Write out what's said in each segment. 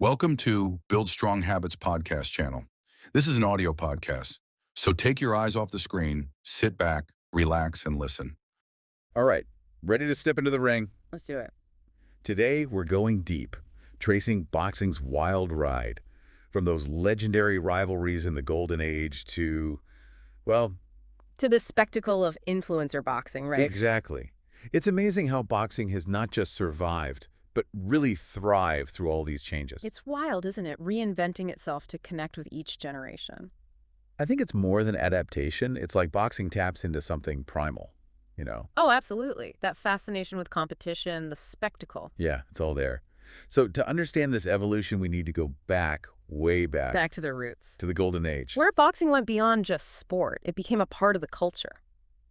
Welcome to Build Strong Habits podcast channel. This is an audio podcast, so take your eyes off the screen, sit back, relax, and listen. All right, ready to step into the ring? Let's do it. Today, we're going deep, tracing boxing's wild ride. From those legendary rivalries in the Golden Age to, well... To the spectacle of influencer boxing, right? Exactly. It's amazing how boxing has not just survived, but really thrived through all these changes. It's wild, isn't it? Reinventing itself to connect with each generation. I think it's more than adaptation. It's like boxing taps into something primal, you know? Oh, absolutely. That fascination with competition, the spectacle. Yeah, it's all there. So to understand this evolution, we need to go back, way back. Back to their roots. To the Golden Age. Where boxing went beyond just sport. It became a part of the culture.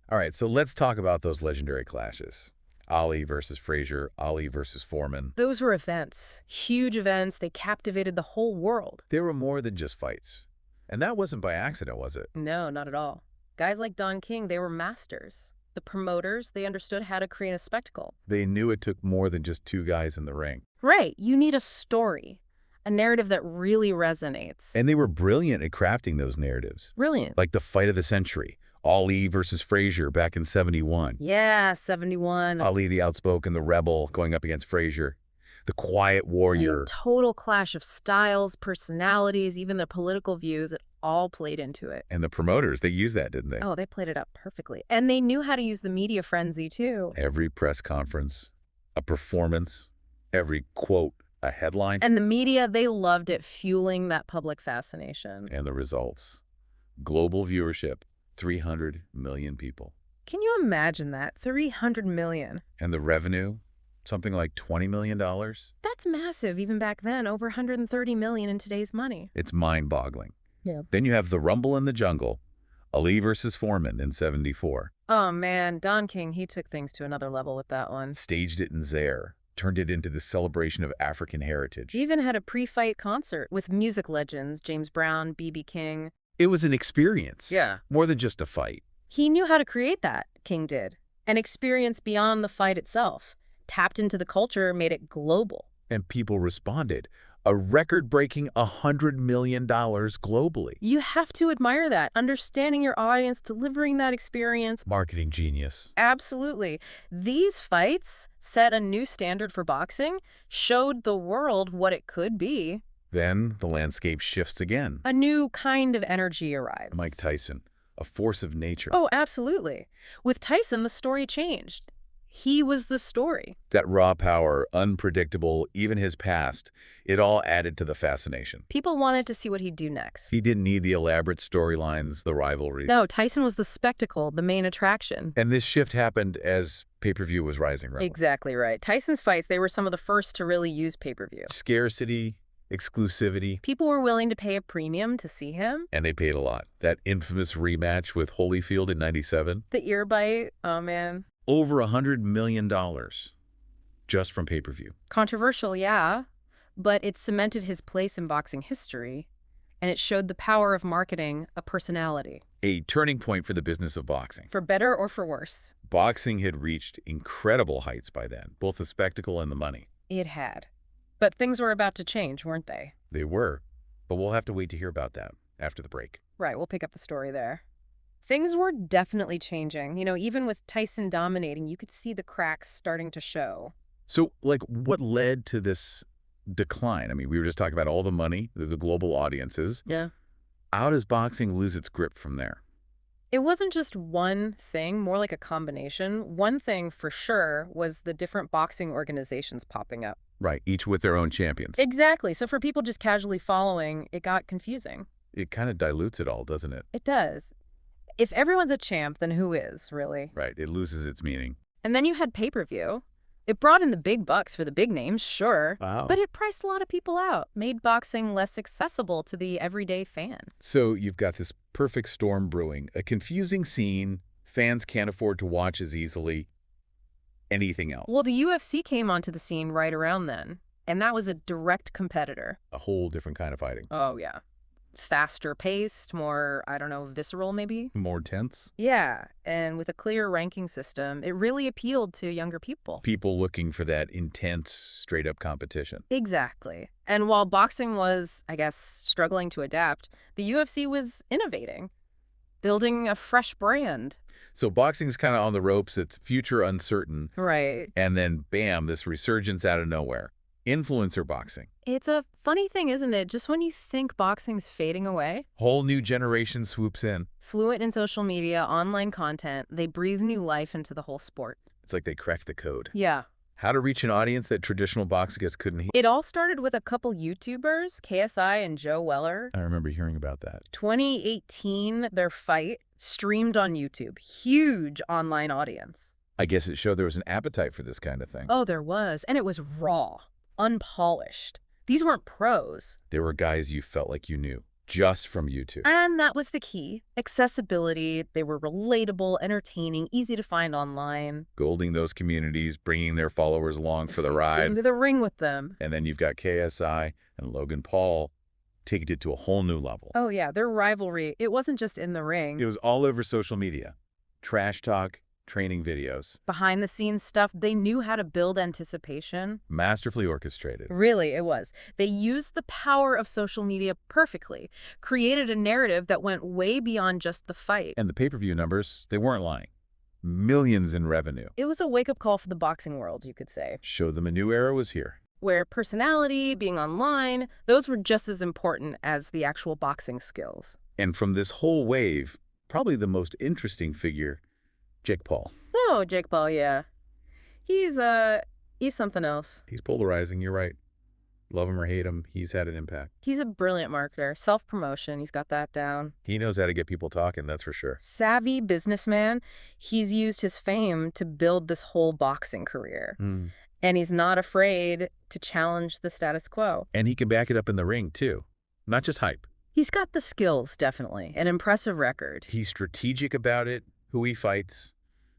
All right, so let's talk about those legendary clashes. Ali versus Frazier, Ali versus Foreman. Those were events. Huge events. They captivated the whole world. They were more than just fights. And that wasn't by accident, was it? No, not at all. Guys like Don King, they were masters. The promoters, they understood how to create a spectacle. They knew it took more than just two guys in the ring. Right. You need a story. A narrative that really resonates. And they were brilliant at crafting those narratives. Brilliant. Like the fight of the century. Ali versus Frazier back in '71. Yeah, 71. Ali the outspoken, the rebel, going up against Frazier. The quiet warrior. A total clash of styles, personalities, even their political views. It all played into it. And the promoters, they used that, didn't they? Oh, they played it up perfectly. And they knew how to use the media frenzy, too. Every press conference, a performance, every quote, a headline. And the media, they loved it, fueling that public fascination. And the results. Global viewership, 300 million people. Can you imagine that? 300 million. And the revenue, something like $20 million? That's massive, even back then, over 130 million in today's money. It's mind-boggling. Yeah. Then you have the Rumble in the Jungle, Ali versus Foreman in '74. Oh, man, Don King, he took things to another level with that one. Staged it in Zaire, turned it into the celebration of African heritage. He even had a pre-fight concert with music legends, James Brown, B.B. King. It was an experience. Yeah. More than just a fight. He knew how to create that, King did. An experience beyond the fight itself. Tapped into the culture, made it global. And people responded. A record-breaking $100 million globally. You have to admire that. Understanding your audience, delivering that experience. Marketing genius. Absolutely. These fights set a new standard for boxing, showed the world what it could be. Then the landscape shifts again. A new kind of energy arrives. Mike Tyson, a force of nature. Oh, absolutely. With Tyson, the story changed. He was the story. That raw power, unpredictable, even his past, it all added to the fascination. People wanted to see what he'd do next. He didn't need the elaborate storylines, the rivalries. No, Tyson was the spectacle, the main attraction. And this shift happened as pay-per-view was rising, right? Exactly right. Tyson's fights, they were some of the first to really use pay-per-view. Scarcity, exclusivity. People were willing to pay a premium to see him. And they paid a lot. That infamous rematch with Holyfield in '97. The ear bite, oh man. Over $100 million just from pay-per-view. Controversial, yeah, but it cemented his place in boxing history, and it showed the power of marketing a personality. A turning point for the business of boxing. For better or for worse. Boxing had reached incredible heights by then, both the spectacle and the money. It had. But things were about to change, weren't they? They were, but we'll have to wait to hear about that after the break. Right, we'll pick up the story there. Things were definitely changing. You know, even with Tyson dominating, you could see the cracks starting to show. So, like, what led to this decline? I mean, we were just talking about all the money, the global audiences. Yeah. How does boxing lose its grip from there? It wasn't just one thing, more like a combination. One thing for sure was the different boxing organizations popping up. Right, each with their own champions. Exactly. So for people just casually following, it got confusing. It kind of dilutes it all, doesn't it? It does. If everyone's a champ, then who is, really? Right, it loses its meaning. And then you had pay-per-view. It brought in the big bucks for the big names, sure. Wow. But it priced a lot of people out, made boxing less accessible to the everyday fan. So you've got this perfect storm brewing, a confusing scene, fans can't afford to watch as easily. Anything else? Well, the UFC came onto the scene right around then, and that was a direct competitor. A whole different kind of fighting. Oh, yeah. faster paced, more, I don't know, visceral maybe? More tense? Yeah, and with a clear ranking system, it really appealed to younger people. People looking for that intense, straight-up competition. Exactly. And while boxing was, I guess, struggling to adapt, the UFC was innovating, building a fresh brand. So boxing's kind of on the ropes, it's future uncertain, Right. and then bam, this resurgence out of nowhere. Influencer boxing. It's a funny thing, isn't it? Just when you think boxing's fading away, Whole new generation swoops in. fluent in social media, online content, they breathe new life into the whole sport. It's like they cracked the code. Yeah. How to reach an audience that traditional boxing just couldn't. It all started with a couple YouTubers, KSI and Joe Weller. I remember hearing about that. 2018, their fight streamed on YouTube. Huge online audience. I guess it showed there was an appetite for this kind of thing. Oh, there was. And it was raw, unpolished. These weren't pros. There were guys you felt like you knew, just from YouTube. And that was the key. Accessibility. They were relatable, entertaining, easy to find online. Golding those communities, bringing their followers along for the ride. Into the ring with them. And then you've got KSI and Logan Paul taking it to a whole new level. Oh, yeah, their rivalry. It wasn't just in the ring. It was all over social media. Trash talk, training videos. Behind the scenes stuff, they knew how to build anticipation. Masterfully orchestrated. Really, it was. They used the power of social media perfectly, created a narrative that went way beyond just the fight. And the pay-per-view numbers, they weren't lying. Millions in revenue. It was a wake-up call for the boxing world, you could say, Showed them a new era was here. where personality, being online, those were just as important as the actual boxing skills. And from this whole wave, probably the most interesting figure, Jake Paul. Oh, Jake Paul, yeah. He's something else. He's polarizing, you're right. Love him or hate him, he's had an impact. He's a brilliant marketer, self-promotion, he's got that down. He knows how to get people talking, that's for sure. Savvy businessman, he's used his fame to build this whole boxing career. And he's not afraid to challenge the status quo. And he can back it up in the ring, too. Not just hype. He's got the skills, definitely. An impressive record. He's strategic about it, who he fights,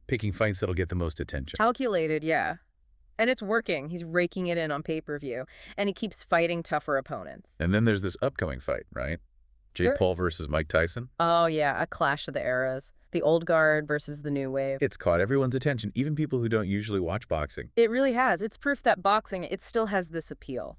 picking fights that'll get the most attention. Calculated, yeah. And it's working. He's raking it in on pay-per-view. And he keeps fighting tougher opponents. And then there's this upcoming fight, right? Jake Sure. Paul versus Mike Tyson. Oh, yeah, a clash of the eras. The old guard versus the new wave. It's caught everyone's attention, even people who don't usually watch boxing. It really has. It's proof that boxing, it still has this appeal.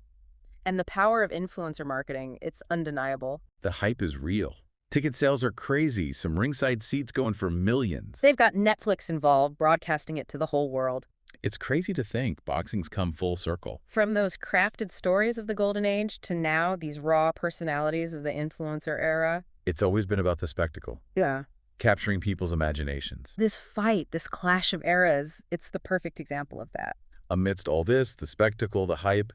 And the power of influencer marketing, it's undeniable. The hype is real. Ticket sales are crazy. Some ringside seats going for millions. They've got Netflix involved, broadcasting it to the whole world. It's crazy to think boxing's come full circle. From those crafted stories of the golden age to now these raw personalities of the influencer era. It's always been about the spectacle, Yeah. capturing people's imaginations. This fight, this clash of eras, it's the perfect example of that. Amidst all this, the spectacle, the hype,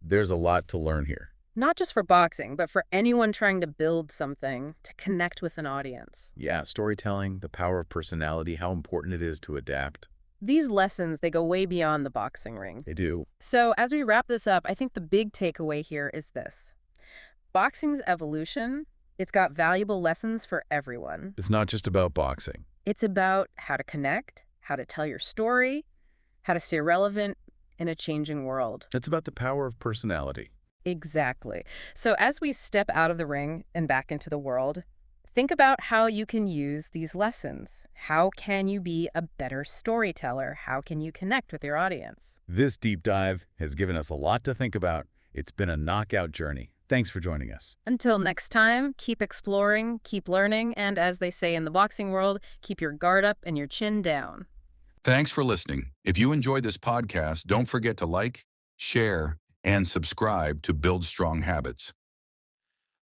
there's a lot to learn here. Not just for boxing, but for anyone trying to build something, to connect with an audience. Yeah, storytelling, the power of personality, how important it is to adapt. These lessons, they go way beyond the boxing ring. They do. So as we wrap this up, I think the big takeaway here is this. Boxing's evolution, it's got valuable lessons for everyone. It's not just about boxing. It's about how to connect, how to tell your story, how to stay relevant in a changing world. It's about the power of personality. Exactly. So as we step out of the ring and back into the world, think about how you can use these lessons. How can you be a better storyteller? How can you connect with your audience? This deep dive has given us a lot to think about. It's been a knockout journey. Thanks for joining us. Until next time, keep exploring, keep learning, and as they say in the boxing world, keep your guard up and your chin down. Thanks for listening. If you enjoyed this podcast, don't forget to like, share, and subscribe to Build Strong Habits.